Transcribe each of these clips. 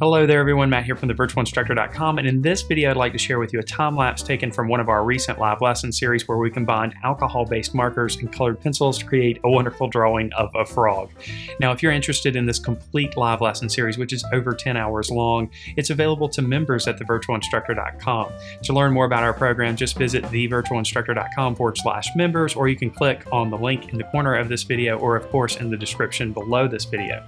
Hello there everyone, Matt here from thevirtualinstructor.com, and in this video I'd like to share with you a time lapse taken from one of our recent live lesson series where we combined alcohol-based markers and colored pencils to create a wonderful drawing of a frog. Now if you're interested in this complete live lesson series, which is over 10 hours long, it's available to members at thevirtualinstructor.com. To learn more about our program, just visit thevirtualinstructor.com/members, or you can click on the link in the corner of this video or of course in the description below this video.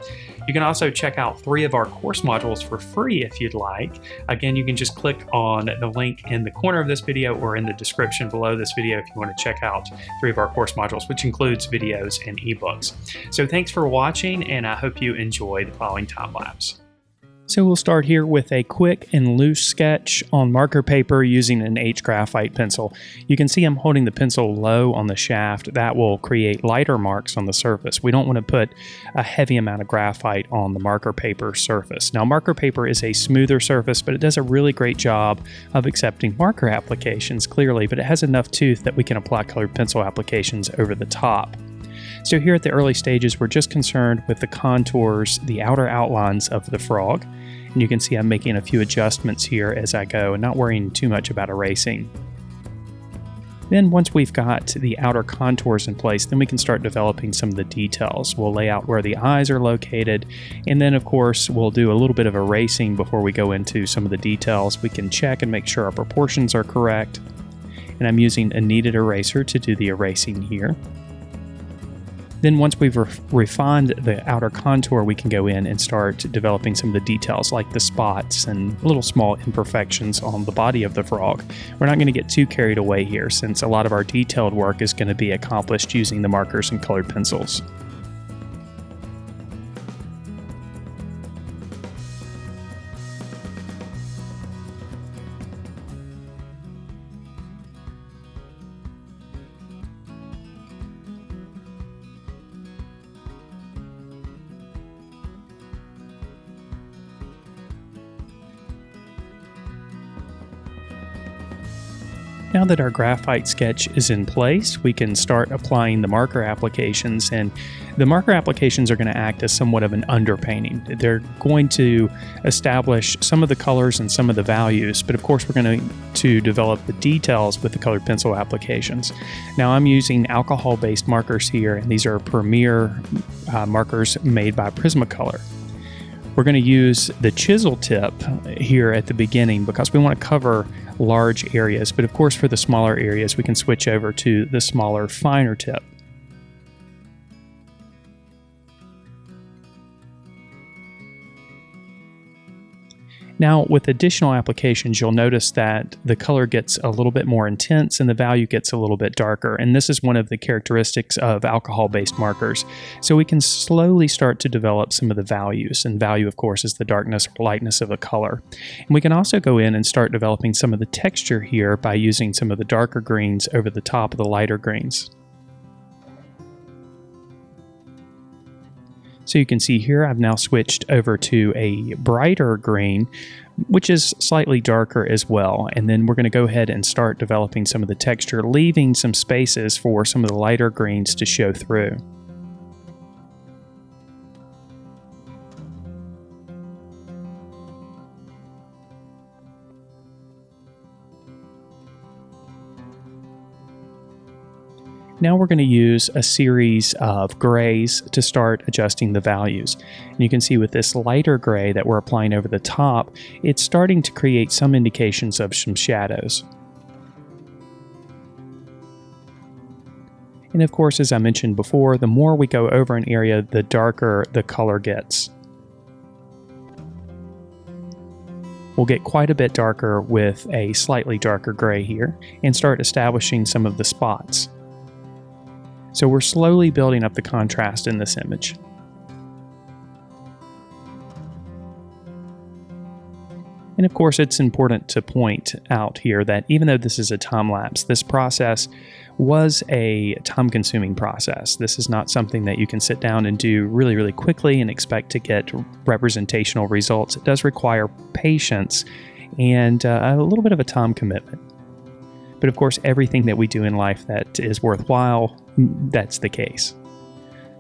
You can also check out 3 of our course modules for free if you'd like. Again, you can just click on the link in the corner of this video or in the description below this video if you want to check out 3 of our course modules, which includes videos and ebooks. So thanks for watching, and I hope you enjoy the following time lapse. So we'll start here with a quick and loose sketch on marker paper using an H graphite pencil. You can see I'm holding the pencil low on the shaft. That will create lighter marks on the surface. We don't want to put a heavy amount of graphite on the marker paper surface. Now marker paper is a smoother surface, but it does a really great job of accepting marker applications clearly, but it has enough tooth that we can apply colored pencil applications over the top. So here at the early stages, we're just concerned with the contours, the outer outlines of the frog. And you can see I'm making a few adjustments here as I go and not worrying too much about erasing. Then once we've got the outer contours in place, then we can start developing some of the details. We'll lay out where the eyes are located, and then of course we'll do a little bit of erasing before we go into some of the details. We can check and make sure our proportions are correct. And I'm using a kneaded eraser to do the erasing here. Then once we've refined the outer contour, we can go in and start developing some of the details like the spots and little small imperfections on the body of the frog. We're not going to get too carried away here since a lot of our detailed work is going to be accomplished using the markers and colored pencils. Now that our graphite sketch is in place, we can start applying the marker applications, and the marker applications are going to act as somewhat of an underpainting. They're going to establish some of the colors and some of the values, but of course we're going to develop the details with the colored pencil applications. Now I'm using alcohol-based markers here, and these are Premier markers made by Prismacolor. We're going to use the chisel tip here at the beginning because we want to cover large areas, but of course for the smaller areas we can switch over to the smaller, finer tip. Now with additional applications, you'll notice that the color gets a little bit more intense and the value gets a little bit darker, and this is one of the characteristics of alcohol-based markers. So we can slowly start to develop some of the values, and value of course is the darkness or lightness of a color. And we can also go in and start developing some of the texture here by using some of the darker greens over the top of the lighter greens. So you can see here I've now switched over to a brighter green, which is slightly darker as well. And then we're going to go ahead and start developing some of the texture, leaving some spaces for some of the lighter greens to show through. Now we're going to use a series of grays to start adjusting the values. And you can see with this lighter gray that we're applying over the top, it's starting to create some indications of some shadows. And of course, as I mentioned before, the more we go over an area, the darker the color gets. We'll get quite a bit darker with a slightly darker gray here and start establishing some of the spots. So we're slowly building up the contrast in this image. And of course, it's important to point out here that even though this is a time lapse, this process was a time-consuming process. This is not something that you can sit down and do really, really quickly and expect to get representational results. It does require patience and a little bit of a time commitment. But of course, everything that we do in life that is worthwhile, that's the case.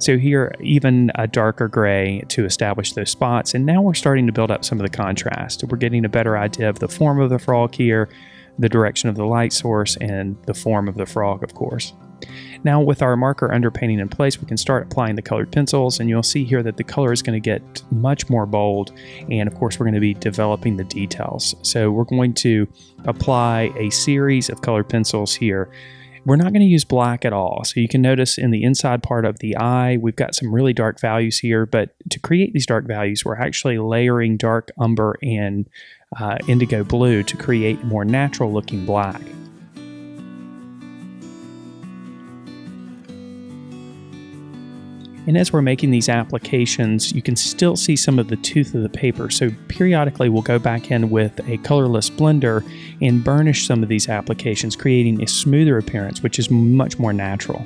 So here, even a darker gray to establish those spots. And now we're starting to build up some of the contrast. We're getting a better idea of the form of the frog here, the direction of the light source, and the form of the frog, of course. Now with our marker underpainting in place, we can start applying the colored pencils, and you'll see here that the color is going to get much more bold, and of course we're going to be developing the details. So we're going to apply a series of colored pencils here. We're not going to use black at all. So you can notice in the inside part of the eye, we've got some really dark values here, but to create these dark values, we're actually layering dark umber and indigo blue to create more natural looking black. And as we're making these applications, you can still see some of the tooth of the paper. So periodically we'll go back in with a colorless blender and burnish some of these applications, creating a smoother appearance, which is much more natural.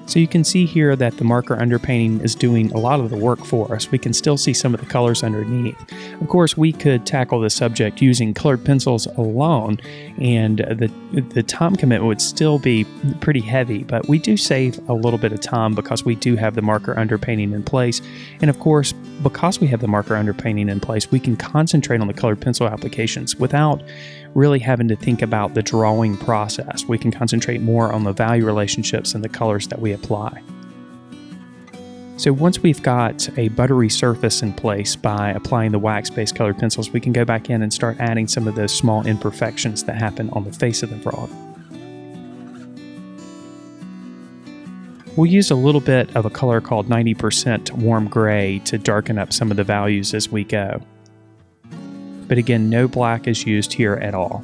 So you can see here that the marker underpainting is doing a lot of the work for us. We can still see some of the colors underneath. Of course, we could tackle the subject using colored pencils alone, and the time commitment would still be pretty heavy, but we do save a little bit of time because we do have the marker underpainting in place. And of course, because we have the marker underpainting in place, we can concentrate on the colored pencil applications without really having to think about the drawing process. We can concentrate more on the value relationships and the colors that we apply. So once we've got a buttery surface in place by applying the wax-based colored pencils, we can go back in and start adding some of those small imperfections that happen on the face of the frog. We'll use a little bit of a color called 90% warm gray to darken up some of the values as we go. But again, no black is used here at all.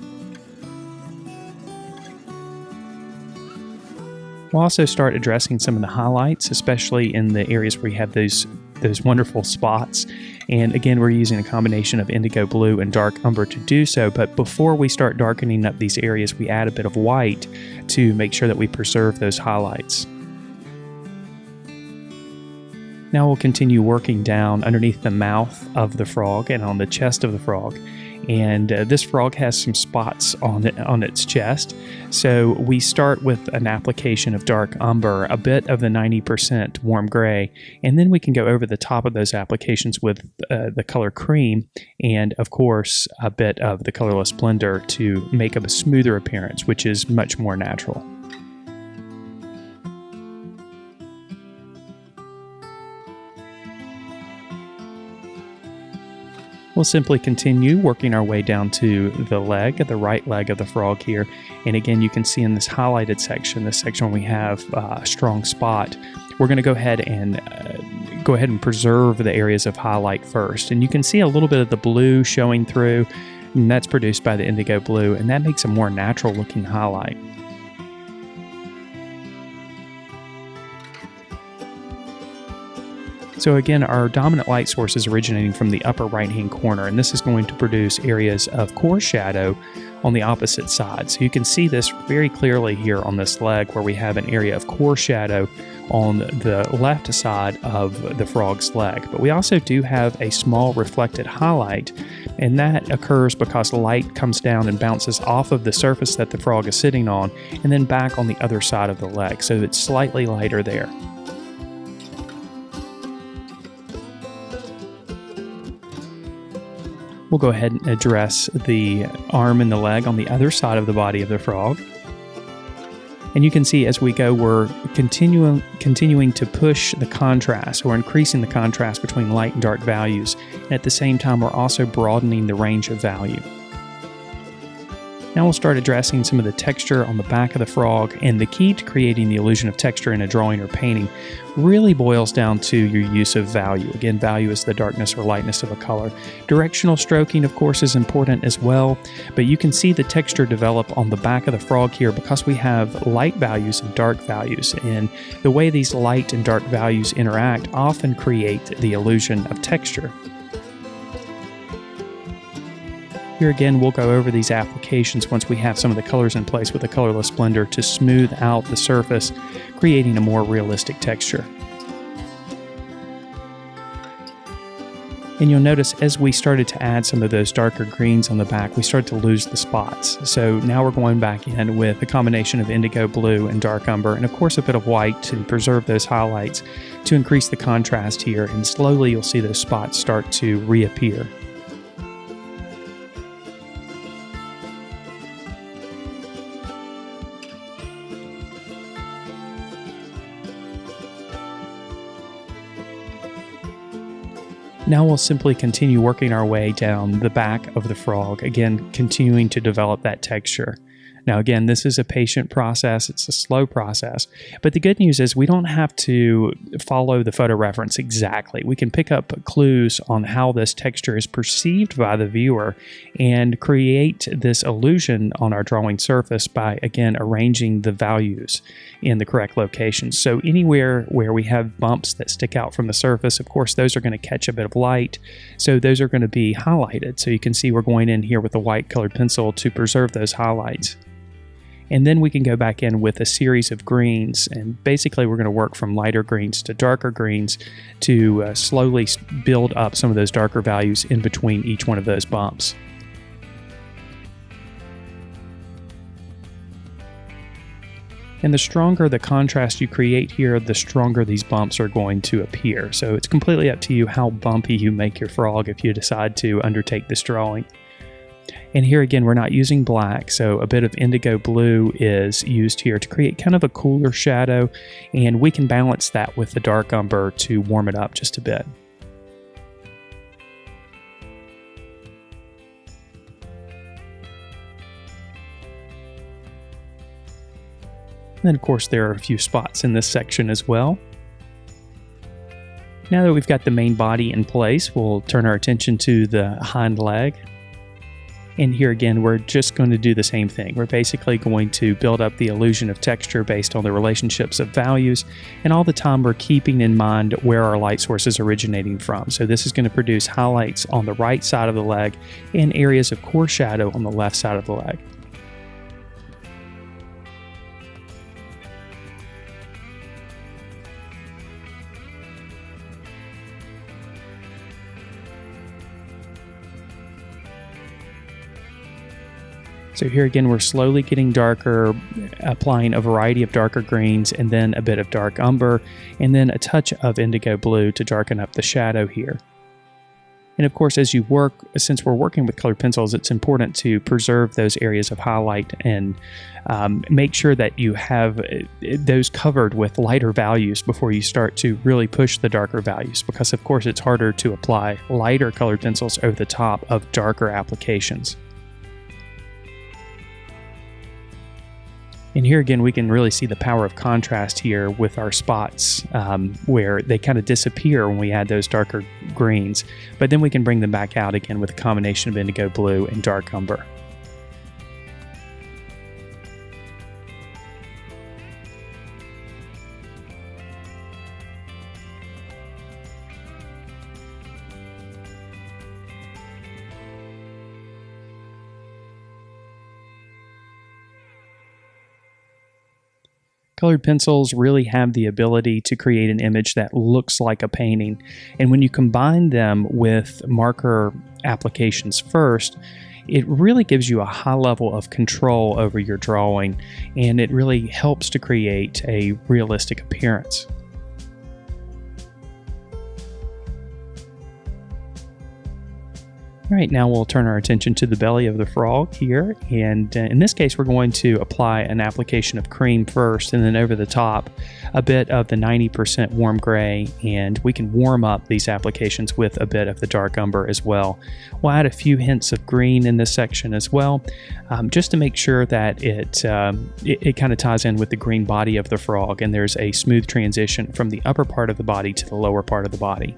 We'll also start addressing some of the highlights, especially in the areas where you have those wonderful spots. And again, we're using a combination of indigo blue and dark umber to do so. But before we start darkening up these areas, we add a bit of white to make sure that we preserve those highlights. Now we'll continue working down underneath the mouth of the frog and on the chest of the frog. And this frog has some spots on its chest. So we start with an application of dark umber, a bit of the 90% warm gray, and then we can go over the top of those applications with the color cream and, of course, a bit of the colorless blender to make up a smoother appearance, which is much more natural. We'll simply continue working our way down to the leg, the right leg of the frog here. And again, you can see in this highlighted section, this section where we have a strong spot, we're going to go ahead and preserve the areas of highlight first. And you can see a little bit of the blue showing through, and that's produced by the indigo blue, and that makes a more natural looking highlight. So again, our dominant light source is originating from the upper right-hand corner, and this is going to produce areas of core shadow on the opposite side. So you can see this very clearly here on this leg where we have an area of core shadow on the left side of the frog's leg. But we also do have a small reflected highlight, and that occurs because light comes down and bounces off of the surface that the frog is sitting on and then back on the other side of the leg. So it's slightly lighter there. We'll go ahead and address the arm and the leg on the other side of the body of the frog. And you can see as we go, we're continuing to push the contrast, or increasing the contrast between light and dark values. And at the same time, we're also broadening the range of value. Now we'll start addressing some of the texture on the back of the frog, and the key to creating the illusion of texture in a drawing or painting really boils down to your use of value. Again, value is the darkness or lightness of a color. Directional stroking, of course, is important as well, but you can see the texture develop on the back of the frog here because we have light values and dark values, and the way these light and dark values interact often create the illusion of texture. Here again, we'll go over these applications once we have some of the colors in place with a colorless blender to smooth out the surface, creating a more realistic texture. And you'll notice as we started to add some of those darker greens on the back, we started to lose the spots. So now we're going back in with a combination of indigo blue and dark umber, and of course a bit of white to preserve those highlights to increase the contrast here, and slowly you'll see those spots start to reappear. Now we'll simply continue working our way down the back of the frog, again continuing to develop that texture. Now again, this is a patient process, it's a slow process, but the good news is we don't have to follow the photo reference exactly. We can pick up clues on how this texture is perceived by the viewer and create this illusion on our drawing surface by, again, arranging the values in the correct locations. So anywhere where we have bumps that stick out from the surface, of course, those are going to catch a bit of light, so those are going to be highlighted. So you can see we're going in here with a white colored pencil to preserve those highlights. And then we can go back in with a series of greens, and basically we're going to work from lighter greens to darker greens to slowly build up some of those darker values in between each one of those bumps. And the stronger the contrast you create here, the stronger these bumps are going to appear. So it's completely up to you how bumpy you make your frog if you decide to undertake this drawing. And here again, we're not using black, so a bit of indigo blue is used here to create kind of a cooler shadow, and we can balance that with the dark umber to warm it up just a bit. And then of course there are a few spots in this section as well. Now that we've got the main body in place, we'll turn our attention to the hind leg. And here again, we're just going to do the same thing. We're basically going to build up the illusion of texture based on the relationships of values, and all the time we're keeping in mind where our light source is originating from. So this is going to produce highlights on the right side of the leg and areas of core shadow on the left side of the leg. So here again, we're slowly getting darker, applying a variety of darker greens and then a bit of dark umber and then a touch of indigo blue to darken up the shadow here. And of course, as you work, since we're working with colored pencils, it's important to preserve those areas of highlight and make sure that you have those covered with lighter values before you start to really push the darker values, because of course it's harder to apply lighter colored pencils over the top of darker applications. And here again, we can really see the power of contrast here with our spots where they kind of disappear when we add those darker greens, but then we can bring them back out again with a combination of indigo blue and dark umber. Colored pencils really have the ability to create an image that looks like a painting, and when you combine them with marker applications first, it really gives you a high level of control over your drawing, and it really helps to create a realistic appearance. All right, now we'll turn our attention to the belly of the frog here, and in this case we're going to apply an application of cream first, and then over the top a bit of the 90% warm gray, and we can warm up these applications with a bit of the dark umber as well. We'll add a few hints of green in this section as well, just to make sure that it kind of ties in with the green body of the frog, and there's a smooth transition from the upper part of the body to the lower part of the body.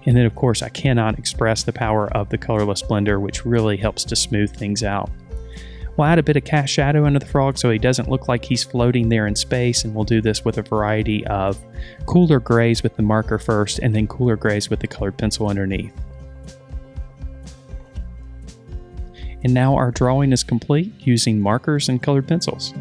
And then of course I cannot express the power of the colorless blender, which really helps to smooth things out. We'll add a bit of cast shadow into the frog so he doesn't look like he's floating there in space, and we'll do this with a variety of cooler grays with the marker first and then cooler grays with the colored pencil underneath. And now our drawing is complete using markers and colored pencils.